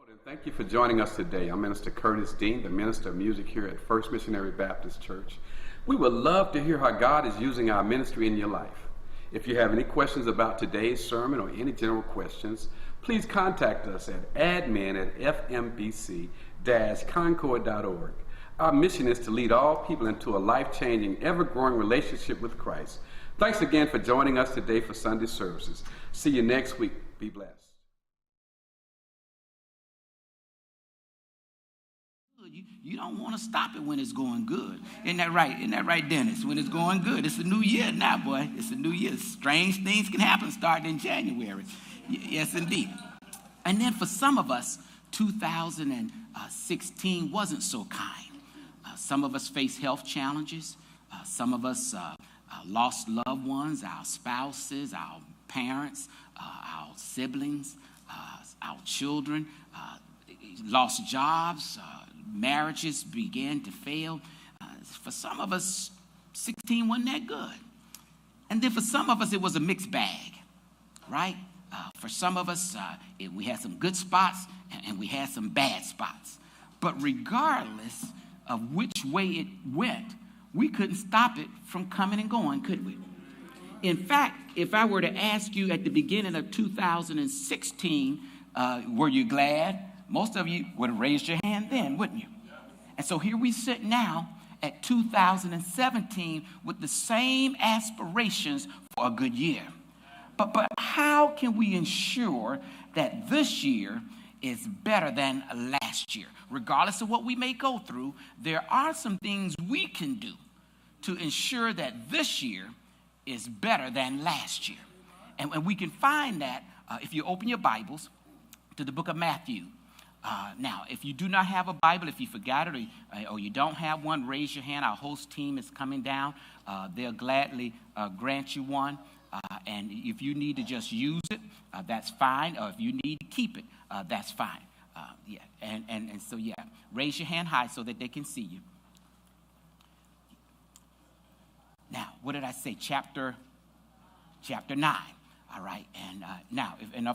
And thank you for joining us today. I'm Minister Curtis Dean, the Minister of Music here at First Missionary Baptist Church. We would love to hear how God is using our ministry in your life. If you have any questions about today's sermon or any general questions, please contact us at admin@fmbc-concord.org. Our mission is to lead all people into a life-changing, ever-growing relationship with Christ. Thanks again for joining us today for Sunday services. See you next week. Be blessed. You don't want to stop it when it's going good. Isn't that right? Isn't that right, Dennis? When it's going good. It's a new year now, boy. It's a new year. Strange things can happen starting in January. Yes, indeed. And then for some of us, 2016 wasn't so kind. Some of us face health challenges. Some of us lost loved ones, our spouses, our parents, our siblings, our children, lost jobs, marriages began to fail. For some of us, 16 wasn't that good. And then for some of us, it was a mixed bag, right? For some of us, we had some good spots and we had some bad spots. But regardless of which way it went, we couldn't stop it from coming and going, could we? In fact, if I were to ask you at the beginning of 2016, were you glad? Most of you would have raised your hand then, wouldn't you? And so here we sit now at 2017 with the same aspirations for a good year. But how can we ensure that this year is better than last year? Regardless of what we may go through, there are some things we can do to ensure that this year is better than last year. And we can find that if you open your Bibles to the book of Matthew. Now, if you do not have a Bible, if you forgot it or you don't have one, raise your hand. Our host team is coming down. They'll gladly grant you one. And if you need to just use it, that's fine. Or if you need to keep it, that's fine. So raise your hand high so that they can see you. Now, what did I say? Chapter 9. All right. And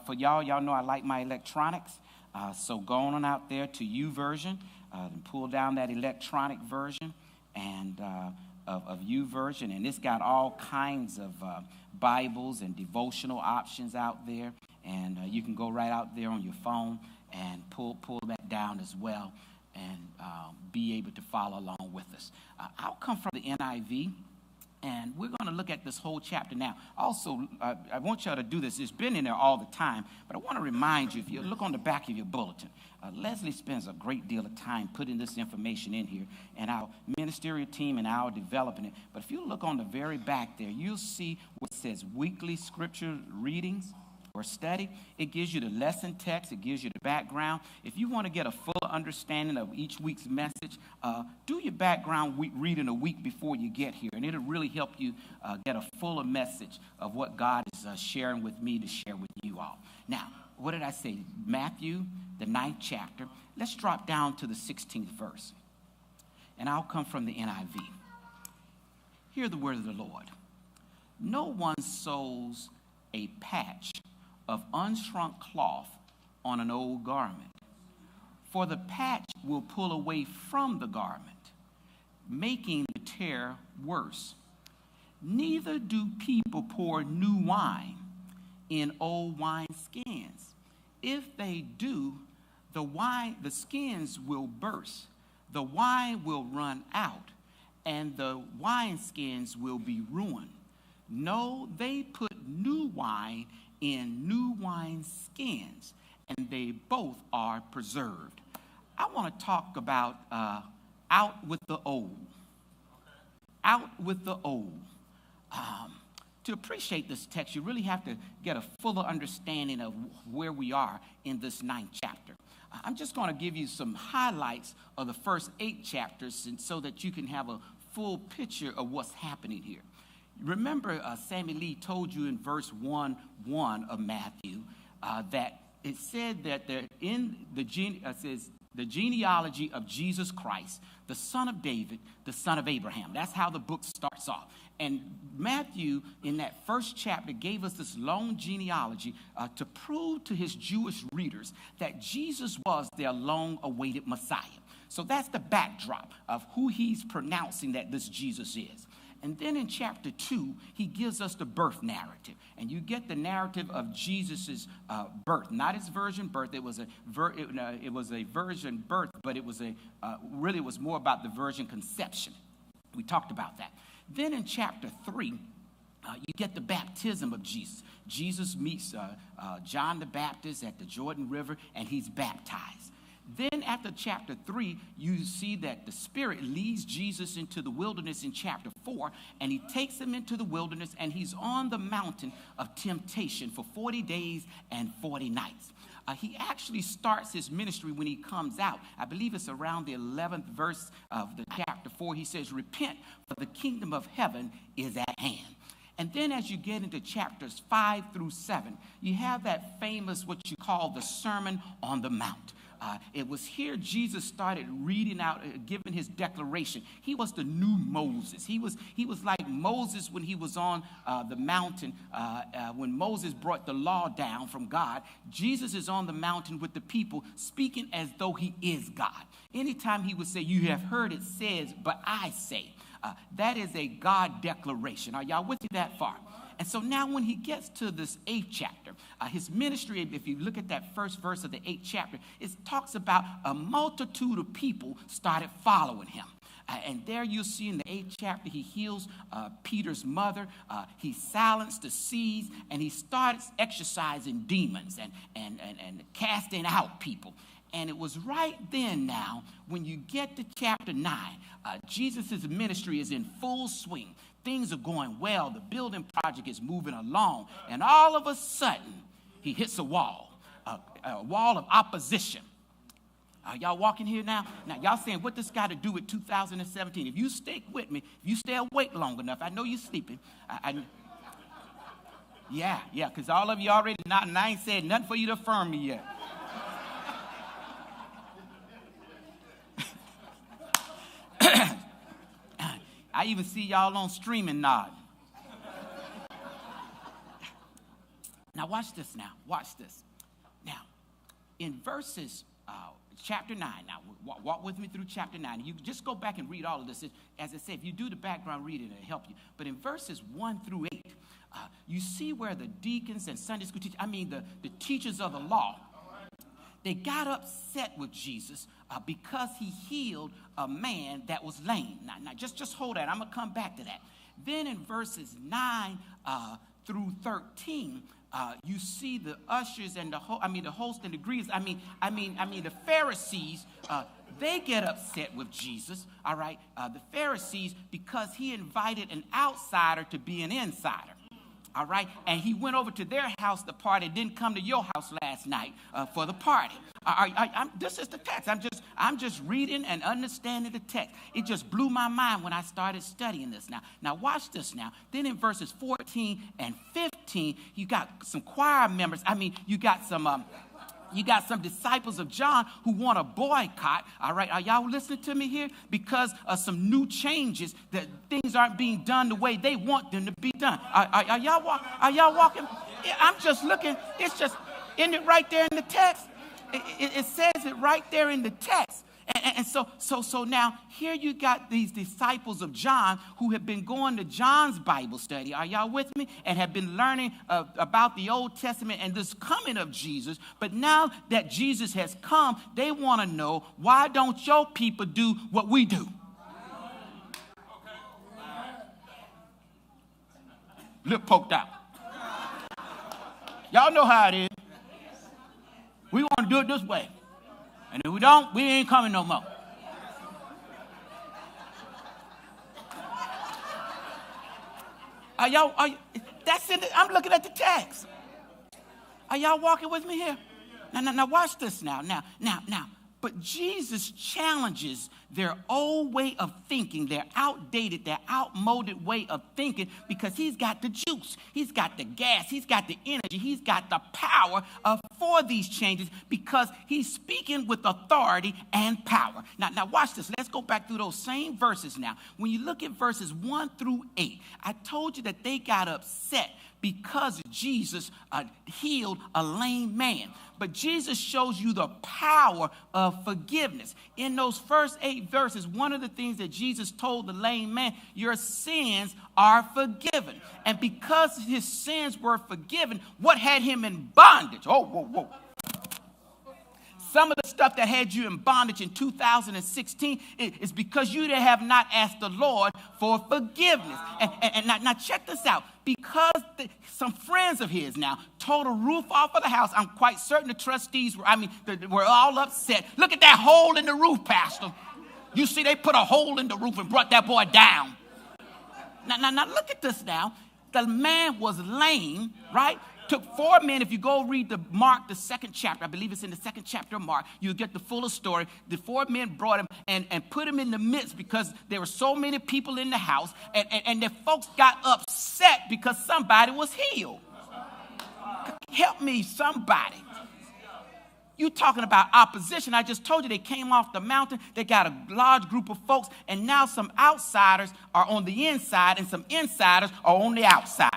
for y'all know I like my electronics. So go on out there to YouVersion and pull down that electronic version and of YouVersion. And it's got all kinds of Bibles and devotional options out there. And you can go right out there on your phone and pull that down as well and be able to follow along with us. I'll come from the NIV. And we're going to look at this whole chapter now. Also, I want y'all to do this. It's been in there all the time. But I want to remind you, if you look on the back of your bulletin, Leslie spends a great deal of time putting this information in here. And our ministerial team and our developing it. But if you look on the very back there, you'll see what it says weekly scripture readings or study. It gives you the lesson text. It gives you the background. If you want to get a full understanding of each week's message, do your background reading a week before you get here, and it'll really help you get a fuller message of what God is sharing with me to share with you all. Now, what did I say? Matthew, the 9th chapter. Let's drop down to the 16th verse, and I'll come from the NIV. Hear the word of the Lord. No one sews a patch of unshrunk cloth on an old garment, for the patch will pull away from the garment, making the tear worse. Neither do people pour new wine in old wineskins. If they do, the skins will burst, the wine will run out, and the wineskins will be ruined. No, they put new wine in new wine skins, and they both are preserved. I want to talk about out with the old. Out with the old. To appreciate this text, you really have to get a fuller understanding of where we are in this 9th chapter. I'm just going to give you some highlights of the first 8 chapters so that you can have a full picture of what's happening here. Remember, Sammy Lee told you in verse 1:1 of Matthew that it said that they're in the says the genealogy of Jesus Christ, the son of David, the son of Abraham. That's how the book starts off. And Matthew, in that first chapter, gave us this long genealogy to prove to his Jewish readers that Jesus was their long-awaited Messiah. So that's the backdrop of who he's pronouncing that this Jesus is. And then in chapter 2, he gives us the birth narrative. And you get the narrative of Jesus' birth, not his virgin birth. It was a virgin birth, but it was really was more about the virgin conception. We talked about that. Then in chapter 3, you get the baptism of Jesus. Jesus meets John the Baptist at the Jordan River, and he's baptized. Then after chapter 3, you see that the Spirit leads Jesus into the wilderness in chapter 4, and he takes him into the wilderness, and he's on the mountain of temptation for 40 days and 40 nights. He actually starts his ministry when he comes out. I believe it's around the 11th verse of the chapter 4. He says, "Repent, for the kingdom of heaven is at hand." And then as you get into chapters 5 through 7, you have that famous, what you call the Sermon on the Mount. It was here Jesus started reading out, giving his declaration. He was the new Moses. He was like Moses when he was on the mountain, when Moses brought the law down from God. Jesus is on the mountain with the people, speaking as though he is God. Anytime he would say, "You have heard it says, but I say," that is a God declaration. Are y'all with me that far? And so now when he gets to this 8th chapter, his ministry, if you look at that first verse of the 8th chapter, it talks about a multitude of people started following him. And there you'll see in the 8th chapter, he heals Peter's mother. He silenced the seas, and he starts exorcising demons and casting out people. And it was right then now, when you get to chapter 9, Jesus' ministry is in full swing. Things are going well. The building project is moving along. And all of a sudden, he hits a wall of opposition. Are y'all walking here now? Now, y'all saying, what this got to do with 2017? If you stick with me, if you stay awake long enough, I know you're sleeping. Yeah, because all of you already not, and I ain't said nothing for you to affirm me yet. I even see y'all on streaming nod. Now watch this now. Watch this. Now, in verses, chapter 9, now walk with me through chapter 9. You just go back and read all of this. As I said, if you do the background reading, it'll help you. But in verses 1 through 8, you see where the deacons and Sunday school teachers, the teachers of the law, they got upset with Jesus because he healed a man that was lame. Now just hold that. I'm going to come back to that. Then in verses 9 through 13, you see the ushers and the host and the greeters. The Pharisees, they get upset with Jesus, all right? The Pharisees, because he invited an outsider to be an insider. All right, and he went over to their house to party. Didn't come to your house last night for the party. This is the text. I'm just reading and understanding the text. It just blew my mind when I started studying this. Now watch this. Now, then in verses 14 and 15, you got some choir members. You got some disciples of John who want to boycott, all right? Are y'all listening to me here? Because of some new changes, that things aren't being done the way they want them to be done. Are y'all walking? I'm just looking. It's just, isn't it right there in the text? It says it right there in the text. And so now here you got these disciples of John who have been going to John's Bible study. Are y'all with me? And have been learning about the Old Testament and this coming of Jesus. But now that Jesus has come, they want to know, why don't your people do what we do? Lip poked out. Y'all know how it is. We want to do it this way. And if we don't, we ain't coming no more. I'm looking at the text. Are y'all walking with me here? Now watch this now. Now, But Jesus challenges their old way of thinking, their outdated, their outmoded way of thinking, because he's got the juice, he's got the gas, he's got the energy, he's got the power for these changes, because he's speaking with authority and power. Now watch this. Let's go back through those same verses now. When you look at verses 1 through 8, I told you that they got upset because Jesus healed a lame man. But Jesus shows you the power of forgiveness. In those first 8 verses, one of the things that Jesus told the lame man, your sins are forgiven. And because his sins were forgiven, what had him in bondage? Oh, whoa, whoa. Some of the stuff that had you in bondage in 2016 is because you have not asked the Lord for forgiveness. And now check this out. Because some friends of his now tore the roof off of the house, I'm quite certain the trustees were all upset. Look at that hole in the roof, Pastor. You see, they put a hole in the roof and brought that boy down. Now look at this now. The man was lame, right? Took 4 men. If you go read Mark, the 2nd chapter, I believe it's in the 2nd chapter of Mark, you'll get the fuller story. The 4 men brought him and put him in the midst because there were so many people in the house, and the folks got upset because somebody was healed. Help me, somebody. You talking about opposition. I just told you they came off the mountain. They got a large group of folks, and now some outsiders are on the inside and some insiders are on the outside.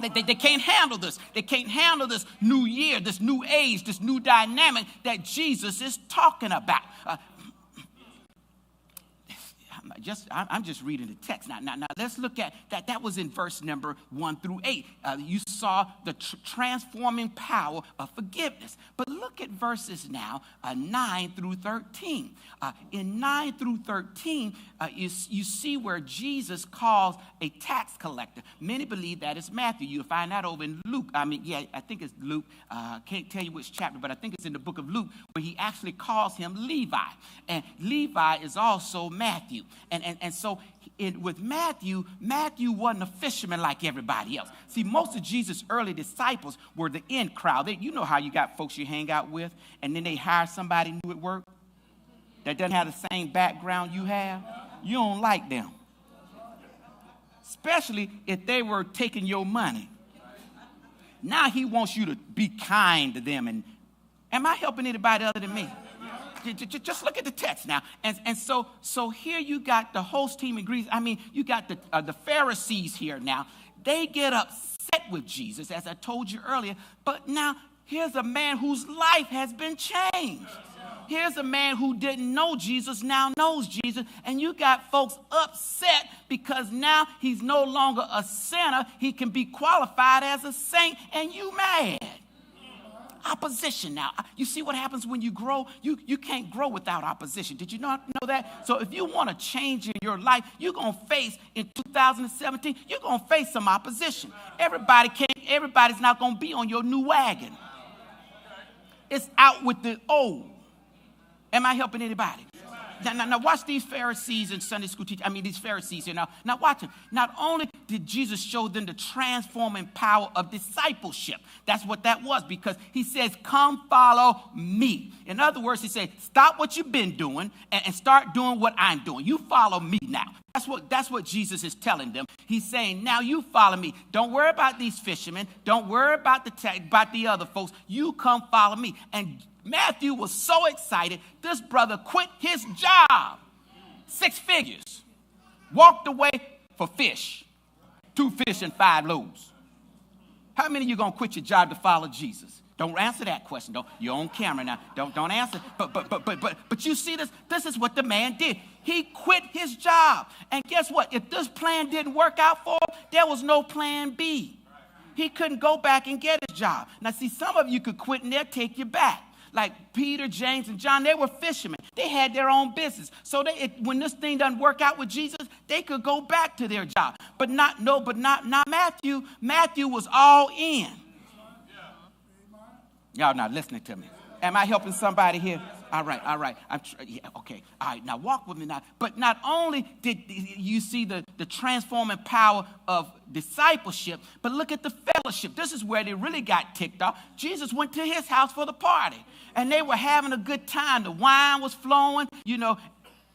They can't handle this. They can't handle this new year, this new age, this new dynamic that Jesus is talking about. I'm just reading the text. Now let's look at that. That was in verse number 1 through 8. You saw the transforming power of forgiveness. But look at verses now 9 through 13. In 9 through 13, you see where Jesus calls a tax collector. Many believe that is Matthew. You'll find that over in Luke. I think it's Luke. Can't tell you which chapter, but I think it's in the book of Luke, where he actually calls him Levi. And Levi is also Matthew. And so with Matthew wasn't a fisherman like everybody else. See, most of Jesus' early disciples were the in crowd. You know how you got folks you hang out with, and then they hire somebody new at work that doesn't have the same background you have. You don't like them. Especially if they were taking your money. Now he wants you to be kind to them. And am I helping anybody other than me? Just look at the text now. And so here you got the host team in Greece. You got the Pharisees here now. They get upset with Jesus, as I told you earlier. But now here's a man whose life has been changed. Here's a man who didn't know Jesus, now knows Jesus. And you got folks upset because now he's no longer a sinner. He can be qualified as a saint, and you mad. Opposition now. You see what happens when you grow? You can't grow without opposition. Did you not know that? So if you want to change in your life, you're going to face, in 2017, you're going to face some opposition. Everybody's not going to be on your new wagon. It's out with the old. Am I helping anybody? Now watch these Pharisees and Sunday school teachers. These Pharisees here. Now watch them. Not only did Jesus show them the transforming power of discipleship. That's what that was, because he says, come follow me. In other words, he said, stop what you've been doing and start doing what I'm doing. You follow me now. That's what Jesus is telling them. He's saying, now you follow me. Don't worry about these fishermen. Don't worry about the other folks. You come follow me. And Matthew was so excited, this brother quit his job. 6 figures. Walked away for fish. 2 fish and 5 loaves. How many of you going to quit your job to follow Jesus? Don't answer that question. You're on camera now. Don't answer. But you see this? This is what the man did. He quit his job. And guess what? If this plan didn't work out for him, there was no plan B. He couldn't go back and get his job. Now, see, some of you could quit and they'll take you back. Like Peter, James, and John, they were fishermen. They had their own business. So when this thing doesn't work out with Jesus, they could go back to their job. But not Matthew. Matthew was all in. Y'all not listening to me. Am I helping somebody here? All right. Yeah, okay. All right, now walk with me now. But not only did you see the transforming power of discipleship, but look at the fellowship. This is where they really got ticked off. Jesus went to his house for the party, and they were having a good time. The wine was flowing,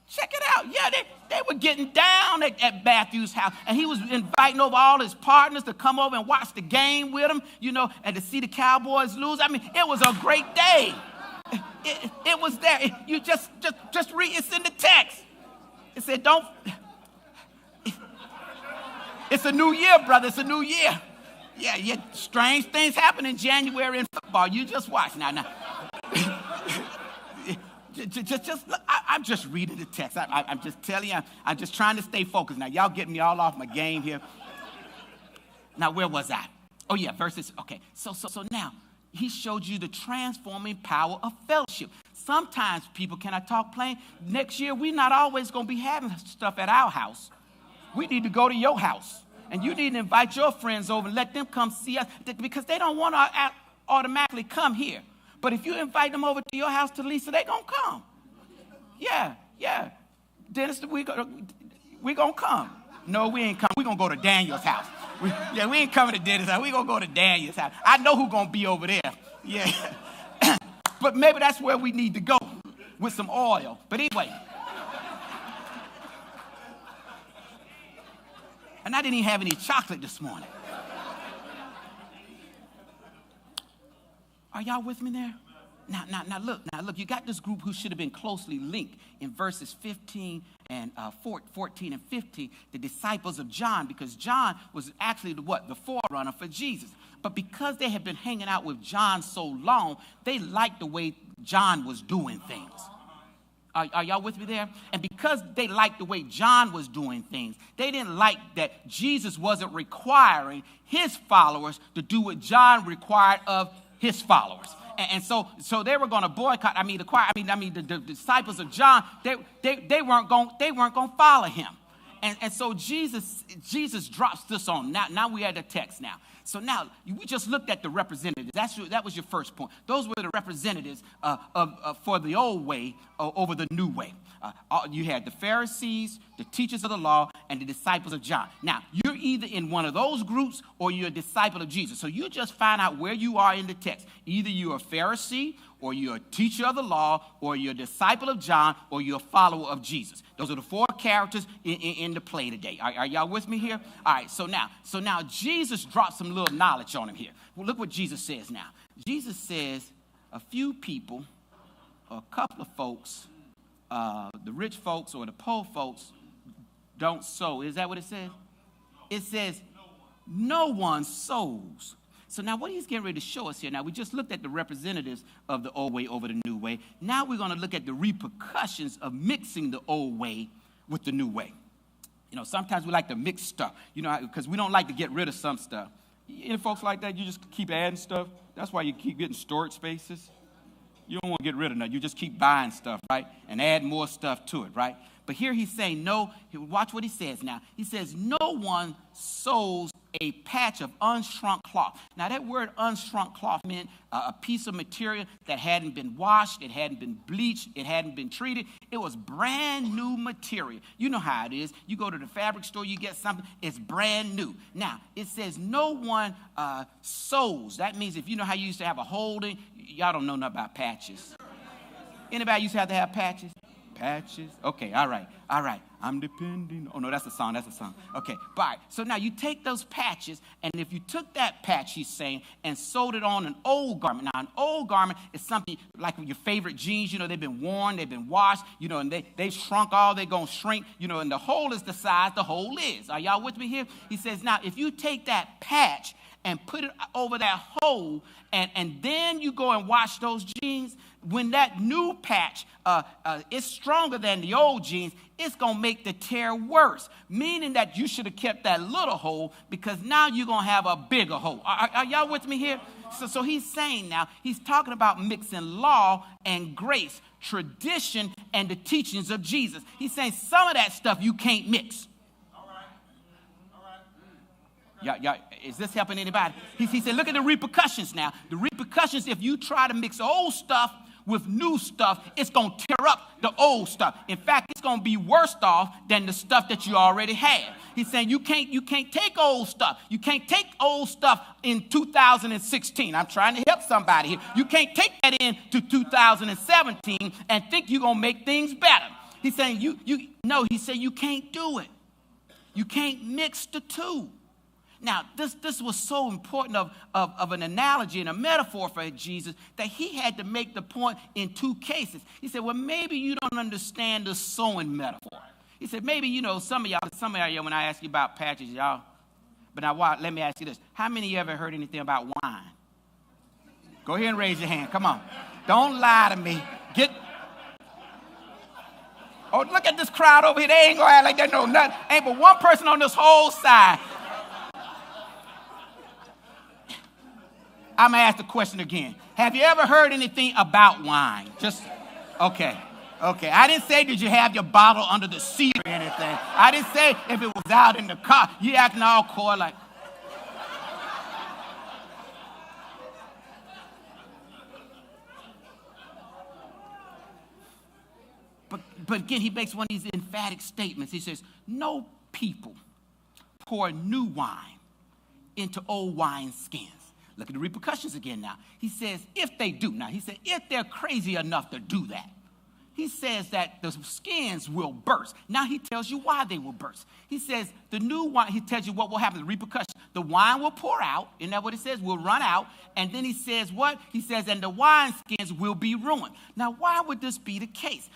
Check it out. Yeah, they were getting down at Matthew's house, and he was inviting over all his partners to come over and watch the game with him, and to see the Cowboys lose. I mean, it was a great day. It was there. You just read. It's in the text. It said, "Don't." It's a new year, brother. It's a new year. Yeah. Strange things happen in January in football. You just watch now. Just look, I'm just reading the text. I'm just telling you. I'm just trying to stay focused. Now, y'all getting me all off my game here. Now, where was I? Oh, yeah, verses. Okay, so now, he showed you the transforming power of fellowship. Sometimes, people, can I talk plain? Next year, we're not always going to be having stuff at our house. We need to go to your house. And you need to invite your friends over and let them come see us, because they don't want to automatically come here. But if you invite them over to your house, to Lisa, they're going to come. Yeah. Dennis, we going to come. No, we ain't coming. We're going to go to Daniel's house. We ain't coming to Dennis' house. We're going to go to Daniel's house. I know who's going to be over there. Yeah. But maybe that's where we need to go, with some oil. But anyway. And I didn't even have any chocolate this morning. Are y'all with me there? Now look, you got this group who should have been closely linked in verses 14 and 15, the disciples of John, because John was actually the forerunner for Jesus. But because they had been hanging out with John so long, they liked the way John was doing things. Are y'all with me there? And because they liked the way John was doing things, they didn't like that Jesus wasn't requiring his followers to do what John required of his followers. And so they were going to boycott. The disciples of John, they weren't going to follow him. And so Jesus drops this on. Now we at the text now. So now we just looked at the representatives. That was your first point. Those were the representatives for the old way over the new way. You had the Pharisees, the teachers of the law, and the disciples of John. Now, you're either in one of those groups or you're a disciple of Jesus. So you just find out where you are in the text. Either you're a Pharisee, or you're a teacher of the law, or you're a disciple of John, or you're a follower of Jesus. Those are the four characters in the play today. Are y'all with me here? All right, so now Jesus drops some little knowledge on him here. Well, look what Jesus says now. Jesus says a few people, or a couple of folks, the rich folks or the poor folks don't sow. Is that what it says? It says no one sows. So now what he's getting ready to show us here, now we just looked at the representatives of the old way over the new way. Now we're going to look at the repercussions of mixing the old way with the new way. Sometimes we like to mix stuff, because we don't like to get rid of some stuff. Any folks like that, you just keep adding stuff. That's why you keep getting storage spaces. You don't want to get rid of nothing. You just keep buying stuff, right? And add more stuff to it, right? But here he's saying no. Watch what he says now. He says, no one sows a patch of unshrunk cloth. Now, that word unshrunk cloth meant a piece of material that hadn't been washed, it hadn't been bleached, it hadn't been treated. It was brand new material. You know how it is. You go to the fabric store, you get something, it's brand new. Now, it says no one sews. That means if you know how you used to have a holding, y'all don't know nothing about patches. Anybody used to have patches? Patches? Okay, all right. I'm depending. Oh, no, that's a song. Okay, bye. So now you take those patches, and if you took that patch, he's saying, and sewed it on an old garment. Now, an old garment is something like your favorite jeans, they've been worn, they've been washed, and they've shrunk all, they're going to shrink, and the hole is the size the hole is. Are y'all with me here? He says, now, if you take that patch and put it over that hole, and then you go and wash those jeans, when that new patch is stronger than the old jeans, it's going to make the tear worse, meaning that you should have kept that little hole, because now you're going to have a bigger hole. Are y'all with me here? So he's saying now, he's talking about mixing law and grace, tradition and the teachings of Jesus. He's saying some of that stuff you can't mix. Y'all, is this helping anybody? He said, look at the repercussions now. The repercussions if you try to mix old stuff with new stuff, it's going to tear up the old stuff. In fact, it's going to be worse off than the stuff that you already had. He's saying you can't take old stuff. You can't take old stuff in 2016. I'm trying to help somebody here. You can't take that into 2017 and think you're going to make things better. He's saying he said you can't do it. You can't mix the two. Now, this was so important of an analogy and a metaphor for Jesus that he had to make the point in two cases. He said, well, maybe you don't understand the sowing metaphor. He said, maybe, some of y'all, when I ask you about patches, y'all, but now let me ask you this. How many of you ever heard anything about wine? Go ahead and raise your hand. Come on. Don't lie to me. Oh, look at this crowd over here. They ain't going to act like they know nothing. Ain't but one person on this whole side. I'm going to ask the question again. Have you ever heard anything about wine? Okay. I didn't say did you have your bottle under the seat or anything. I didn't say if it was out in the car. You acting all coy like. But again, he makes one of these emphatic statements. He says, no people pour new wine into old wine skins. Look at the repercussions again now. He says, if they do. Now, he said, if they're crazy enough to do that, he says that the skins will burst. Now he tells you why they will burst. He says the new wine, he tells you what will happen, the repercussions. The wine will pour out, isn't that what it says? Will run out. And then he says what? He says, and the wine skins will be ruined. Now, why would this be the case?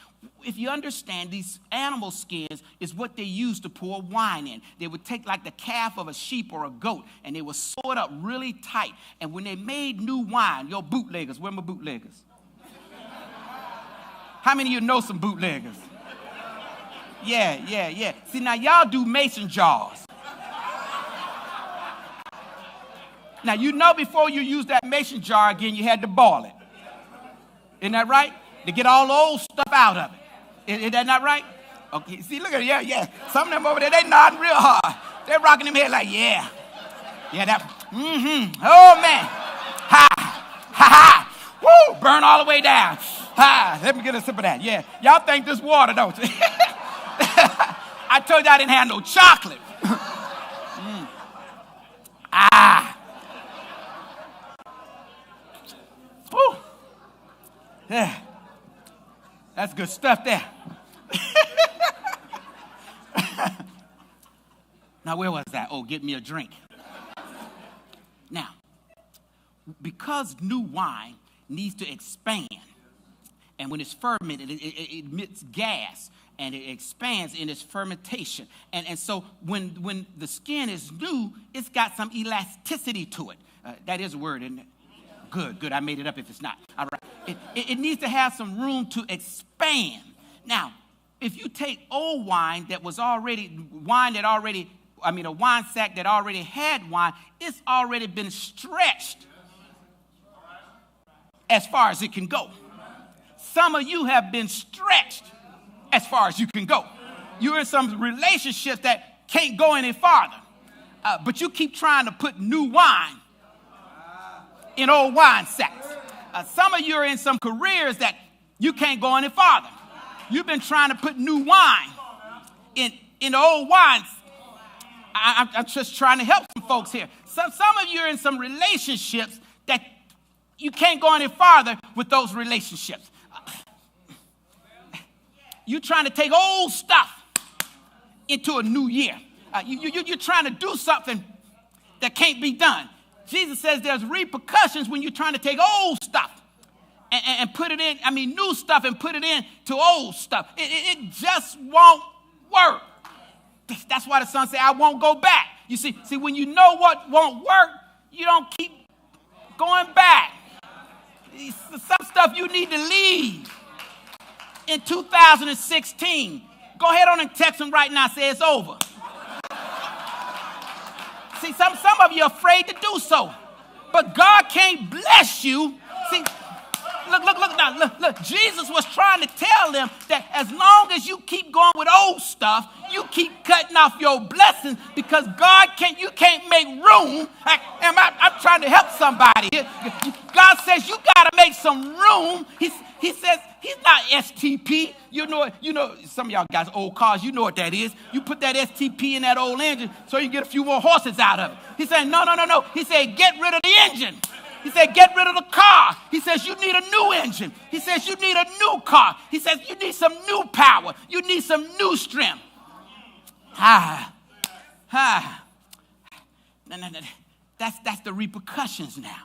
If you understand, these animal skins is what they used to pour wine in. They would take like the calf of a sheep or a goat, and they would sew it up really tight. And when they made new wine, your bootleggers, where are my bootleggers? How many of you know some bootleggers? Yeah. See, now y'all do mason jars. Now, before you use that mason jar again, you had to boil it. Isn't that right? To get all the old stuff out of it. Is that not right? Okay, see, look at it. Yeah. Some of them over there, they nodding real hard. They're rocking them head like, yeah. Yeah, that, Oh, man. Ha. Woo, burn all the way down. Let me get a sip of that. Yeah, y'all think this water, don't you? I told you I didn't have no chocolate. Woo. Yeah. That's good stuff there. Now, where was that? Oh, get me a drink. Now, because new wine needs to expand, and when it's fermented, it emits gas, and it expands in its fermentation. And so when the skin is new, it's got some elasticity to it. That is a word, isn't it? Good. I made it up if it's not. All right. It needs to have some room to expand. Now, if you take old wine that was already, a wine sack that already had wine, it's already been stretched as far as it can go. Some of you have been stretched as far as you can go. You're in some relationships that can't go any farther. But you keep trying to put new wine in old wine sacks. Some of you are in some careers that you can't go any farther. You've been trying to put new wine in old wines. I'm just trying to help some folks here. Some of you are in some relationships that you can't go any farther with those relationships. You're trying to take old stuff into a new year. You're trying to do something that can't be done. Jesus says there's repercussions when you're trying to take old stuff and put it in, new stuff and put it in to old stuff. It just won't work. That's why the son said, I won't go back. You see, when you know what won't work, you don't keep going back. Some stuff you need to leave in 2016. Go ahead on and text them right now. Say it's over. See, some of you are afraid to do so. But God can't bless you. See, look. Jesus was trying to tell them that as long as you keep going with old stuff, you keep cutting off your blessings because you can't make room. I'm trying to help somebody. God says you got to make some room. He STP. You know, some of y'all guys old cars, you know what that is. You put that STP in that old engine so you get a few more horses out of it. He said, no. He said, get rid of the engine. He said, get rid of the car. He says, you need a new engine. He says, you need a new car. He says, you need some new power. You need some new strength. No. That's the repercussions now.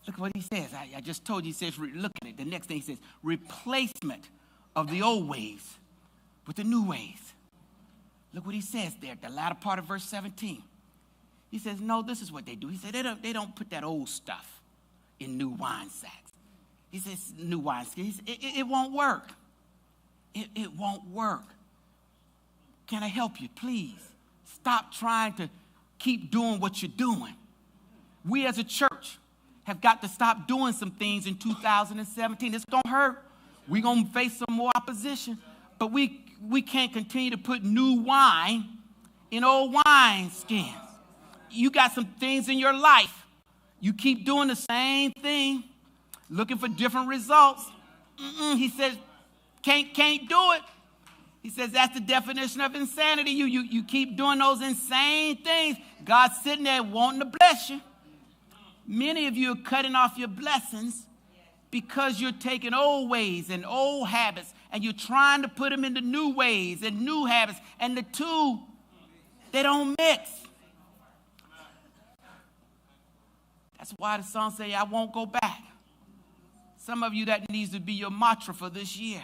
Look what he says. I just told you, he says, look at it. The next thing he says, replacement of the old ways with the new ways. Look what he says there, the latter part of verse 17. He says, no, this is what they do. He said, they don't put that old stuff in new wine sacks. He says, new wine sacks. It won't work. It won't work. Can I help you? Please stop trying to keep doing what you're doing. We as a church have got to stop doing some things in 2017. It's going to hurt. We're going to face some more opposition. But we can't continue to put new wine in old wine skins. You got some things in your life. You keep doing the same thing, looking for different results. He says, can't do it. He says that's the definition of insanity. You keep doing those insane things. God's sitting there wanting to bless you. Many of you are cutting off your blessings because you're taking old ways and old habits and you're trying to put them into new ways and new habits. And the two, they don't mix. That's why the song says, I won't go back. Some of you, that needs to be your mantra for this year.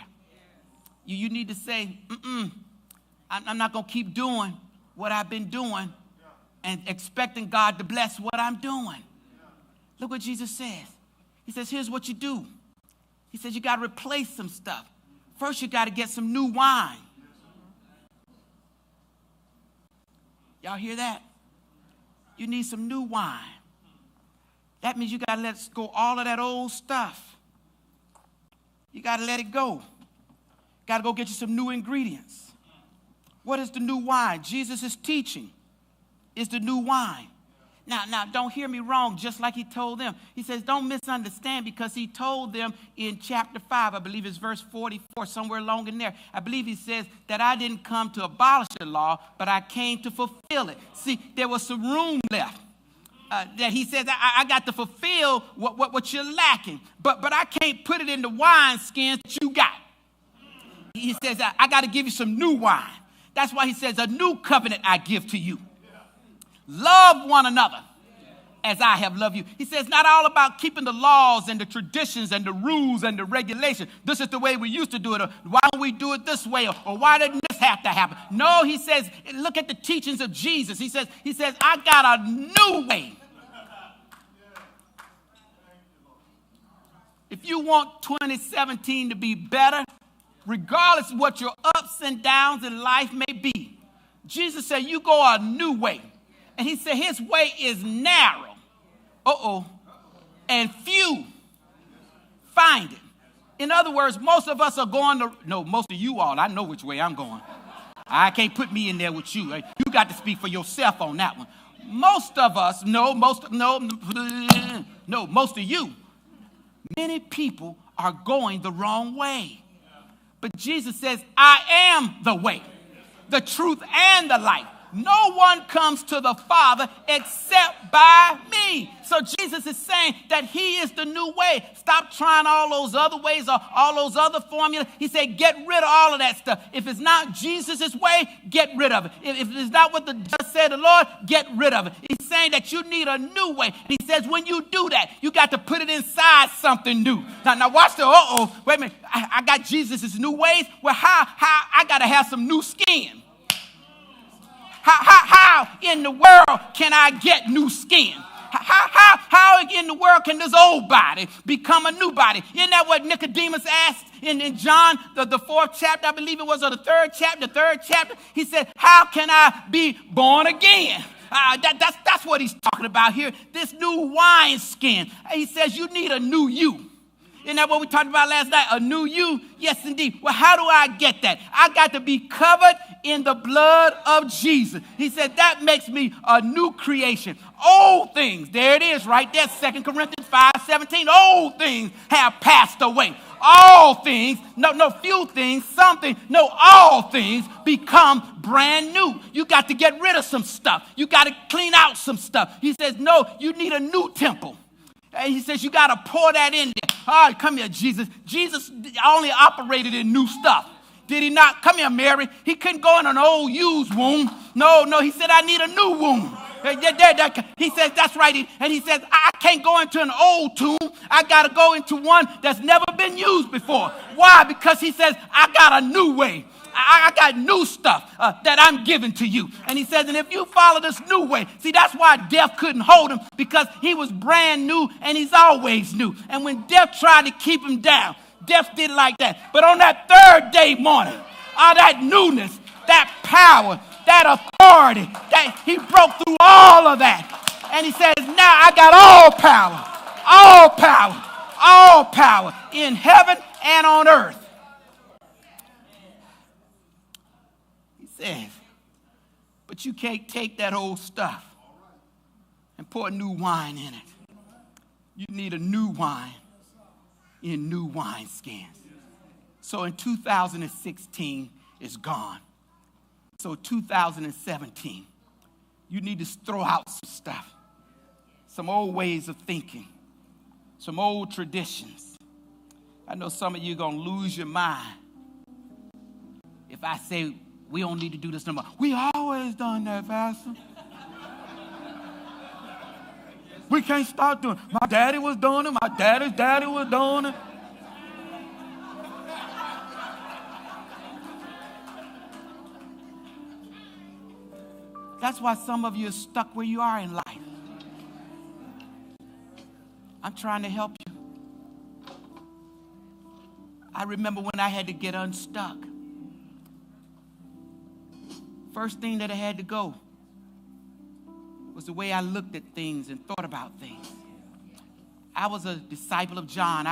You need to say, I'm not going to keep doing what I've been doing and expecting God to bless what I'm doing. Look what Jesus says. He says, here's what you do. He says, you got to replace some stuff. First, you got to get some new wine. Y'all hear that? You need some new wine. That means you got to let go all of that old stuff. You got to let it go. Got to go get you some new ingredients. What is the new wine? Jesus is teaching is the new wine. Now, don't hear me wrong, just like he told them. He says, don't misunderstand, because he told them in chapter 5, I believe it's verse 44, somewhere along in there. I believe he says that I didn't come to abolish the law, but I came to fulfill it. See, there was some room left. That he says, I got to fulfill what you're lacking. But I can't put it in the wine skins that you got. He says, I got to give you some new wine. That's why he says, a new covenant I give to you. Love one another as I have loved you. He says, not all about keeping the laws and the traditions and the rules and the regulations. This is the way we used to do it. Or why don't we do it this way? Or why didn't this have to happen? No, he says, look at the teachings of Jesus. He says, I got a new way. If you want 2017 to be better, regardless of what your ups and downs in life may be, Jesus said, you go a new way. And he said, his way is narrow. And few find it. In other words, most of us are going to, no, most of you all, I know which way I'm going. I can't put me in there with you. You got to speak for yourself on that one. Most of us, most of you, many people are going the wrong way. But Jesus says, I am the way, the truth, and the life. No one comes to the Father except by me. So Jesus is saying that he is the new way. Stop trying all those other ways or all those other formulas. He said, get rid of all of that stuff. If it's not Jesus' way, get rid of it. If it's not what thus said the Lord, get rid of it. He's saying that you need a new way. And he says, when you do that, you got to put it inside something new. Now watch the, wait a minute. I got Jesus' new ways. Well, how I got to have some new skin. How in the world can I get new skin? How in the world can this old body become a new body? Isn't that what Nicodemus asked in John, the fourth chapter, I believe it was, or the third chapter? He said, how can I be born again? That's what he's talking about here, this new wine skin. He says you need a new you. Isn't that what we talked about last night? A new you? Yes, indeed. Well, how do I get that? I got to be covered in the blood of Jesus. He said that makes me a new creation. Old things, there it is right there, 2 Corinthians 5:17. Old things have passed away. All things, no few things, something, no, all things become brand new. You got to get rid of some stuff. You got to clean out some stuff. He says, no, you need a new temple. And he says, you got to pour that in there. All right, come here, Jesus. Jesus only operated in new stuff. Did he not? Come here, Mary. He couldn't go in an old used womb. No, he said, I need a new womb. He says, that's right. And he says, I can't go into an old tomb. I got to go into one that's never been used before. Why? Because he says, I got a new way. I got new stuff that I'm giving to you. And he says, and if you follow this new way, see, that's why death couldn't hold him, because he was brand new and he's always new. And when death tried to keep him down, death did like that. But on that third day morning, all that newness, that power, that authority, that he broke through all of that. And he says, now I got all power in heaven and on earth. He says, but you can't take that old stuff and pour new wine in it. You need a new wine in new wineskins. So in 2016, it's gone. So 2017, you need to throw out some stuff, some old ways of thinking, some old traditions. I know some of you are going to lose your mind if I say we don't need to do this no more. We always done that, Pastor. We can't start doing it. My daddy was doing it. My daddy's daddy was doing it. That's why some of you are stuck where you are in life. I'm trying to help you. I remember when I had to get unstuck. First thing that I had to go was the way I looked at things and thought about things. I was a disciple of John.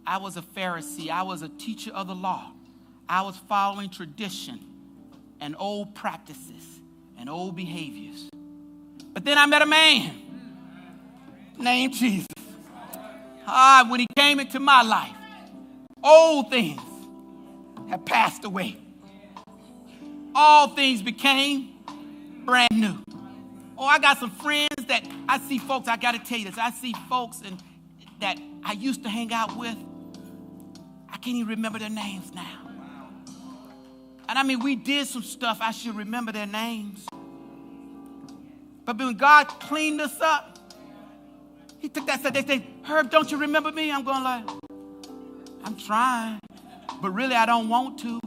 I was a Pharisee. I was a teacher of the law. I was following tradition and old practices and old behaviors. But then I met a man named Jesus. When he came into my life, old things have passed away. All things became brand new. Oh, I got some friends that I see folks, I got to tell you this. I see folks that I used to hang out with. I can't even remember their names now. And I mean, we did some stuff, I should remember their names. But when God cleaned us up, he took that stuff. They say, Herb, don't you remember me? I'm going like, I'm trying, but really I don't want to.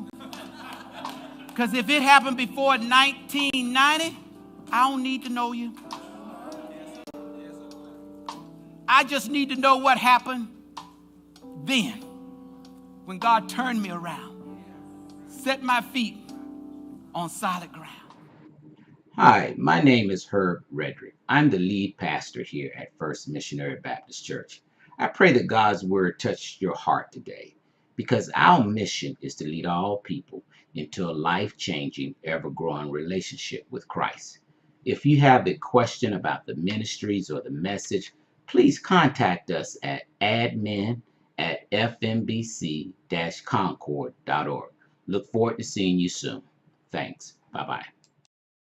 Because if it happened before 1990, I don't need to know you. I just need to know what happened then, when God turned me around, set my feet on solid ground. Hi, my name is Herb Redrick. I'm the lead pastor here at First Missionary Baptist Church. I pray that God's word touched your heart today, because our mission is to lead all people into a life-changing, ever-growing relationship with Christ. If you have a question about the ministries or the message, please contact us at admin@fmbc-concord.org. Look forward to seeing you soon. Thanks. Bye-bye.